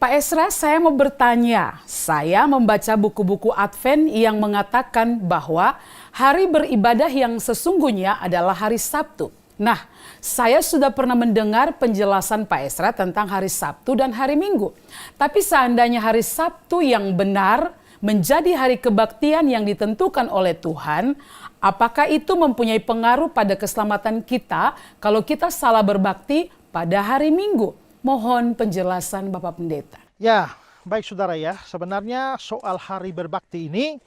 Pak Esra, saya mau bertanya. Saya membaca buku-buku Advent yang mengatakan bahwa hari beribadah yang sesungguhnya adalah hari Sabtu. Nah, saya sudah pernah mendengar penjelasan Pak Esra tentang hari Sabtu dan hari Minggu. Tapi seandainya hari Sabtu yang benar menjadi hari kebaktian yang ditentukan oleh Tuhan, apakah itu mempunyai pengaruh pada keselamatan kita kalau kita salah berbakti pada hari Minggu? Mohon penjelasan Bapak Pendeta. Ya, baik saudara ya. Sebenarnya soal hari berbakti ini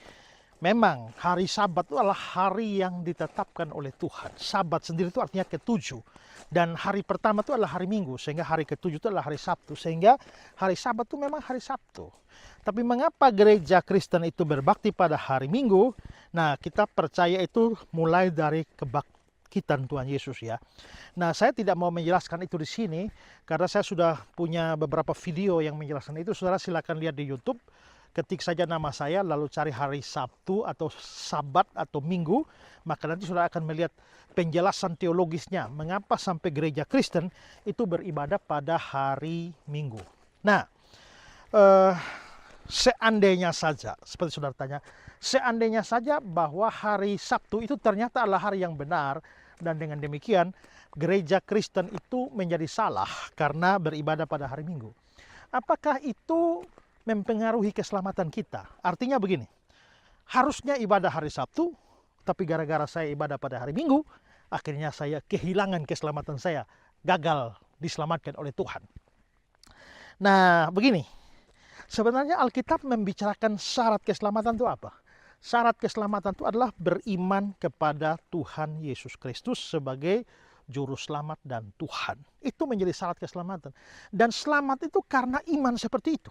memang hari Sabat itu adalah hari yang ditetapkan oleh Tuhan. Sabat sendiri itu artinya ketujuh. Dan hari pertama itu adalah hari Minggu. Sehingga hari ketujuh itu adalah hari Sabtu. Sehingga hari Sabat itu memang hari Sabtu. Tapi mengapa gereja Kristen itu berbakti pada hari Minggu? Nah, kita percaya itu mulai dari kebangkitan Tuhan Yesus ya. Nah, saya tidak mau menjelaskan itu di sini karena saya sudah punya beberapa video yang menjelaskan itu. Saudara silakan lihat di YouTube. Ketik saja nama saya lalu cari hari Sabtu atau Sabat atau Minggu, maka nanti saudara akan melihat penjelasan teologisnya mengapa sampai gereja Kristen itu beribadah pada hari Minggu. Nah, seandainya saja, seperti saudara tanya, seandainya saja bahwa hari Sabtu itu ternyata adalah hari yang benar, dan dengan demikian gereja Kristen itu menjadi salah karena beribadah pada hari Minggu. Apakah itu mempengaruhi keselamatan kita? Artinya begini, harusnya ibadah hari Sabtu, tapi gara-gara saya ibadah pada hari Minggu, akhirnya saya kehilangan keselamatan saya, gagal diselamatkan oleh Tuhan. Nah, begini, sebenarnya Alkitab membicarakan syarat keselamatan itu apa? Syarat keselamatan itu adalah beriman kepada Tuhan Yesus Kristus sebagai Juru Selamat dan Tuhan. Itu menjadi syarat keselamatan. Dan selamat itu karena iman seperti itu.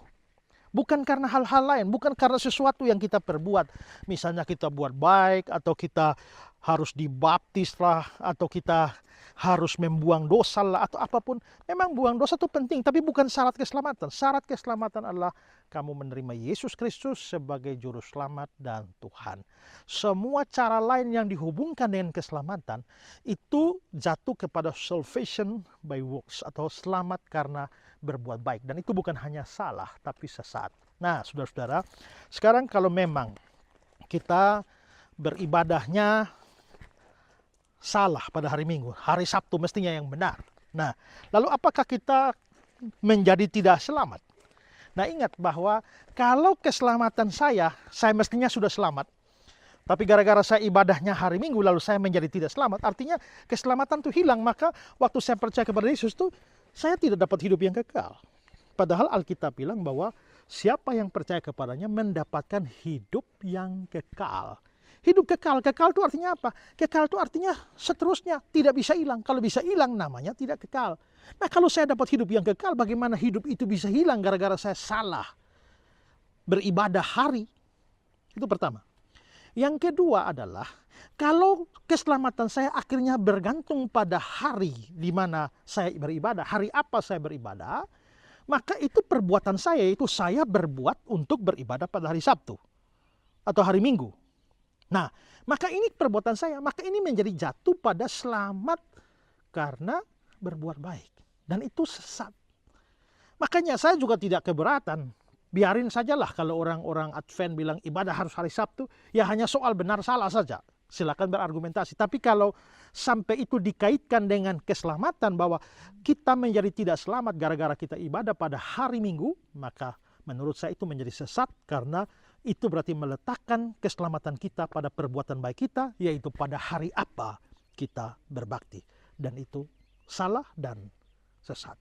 Bukan karena hal-hal lain, bukan karena sesuatu yang kita perbuat. Misalnya kita buat baik, atau kita harus dibaptis lah, atau kita harus membuang dosa lah, atau apapun. Memang buang dosa itu penting, tapi bukan syarat keselamatan. Syarat keselamatan adalah kamu menerima Yesus Kristus sebagai Juru Selamat dan Tuhan. Semua cara lain yang dihubungkan dengan keselamatan itu jatuh kepada salvation by works, atau selamat karena berbuat baik. Dan itu bukan hanya salah, tapi sesat. Nah, saudara-saudara, sekarang kalau memang kita beribadahnya salah pada hari Minggu, hari Sabtu mestinya yang benar. Nah, lalu apakah kita menjadi tidak selamat? Nah, ingat bahwa kalau keselamatan saya mestinya sudah selamat. Tapi gara-gara saya ibadahnya hari Minggu lalu saya menjadi tidak selamat, artinya keselamatan itu hilang. Maka waktu saya percaya kepada Yesus itu saya tidak dapat hidup yang kekal. Padahal Alkitab bilang bahwa siapa yang percaya kepadanya mendapatkan hidup yang kekal. Hidup kekal, kekal itu artinya apa? Kekal itu artinya seterusnya, tidak bisa hilang. Kalau bisa hilang namanya tidak kekal. Nah, kalau saya dapat hidup yang kekal, bagaimana hidup itu bisa hilang gara-gara saya salah beribadah hari? Itu pertama. Yang kedua adalah, kalau keselamatan saya akhirnya bergantung pada hari di mana saya beribadah, hari apa saya beribadah, maka itu perbuatan saya, itu saya berbuat untuk beribadah pada hari Sabtu atau hari Minggu. Nah, maka ini perbuatan saya, maka ini menjadi jatuh pada selamat karena berbuat baik. Dan itu sesat. Makanya saya juga tidak keberatan. Biarin sajalah kalau orang-orang Advent bilang ibadah harus hari Sabtu, ya hanya soal benar salah saja. Silakan berargumentasi. Tapi kalau sampai itu dikaitkan dengan keselamatan, bahwa kita menjadi tidak selamat gara-gara kita ibadah pada hari Minggu, maka menurut saya itu menjadi sesat, karena itu berarti meletakkan keselamatan kita pada perbuatan baik kita, yaitu pada hari apa kita berbakti. Dan itu salah dan sesat.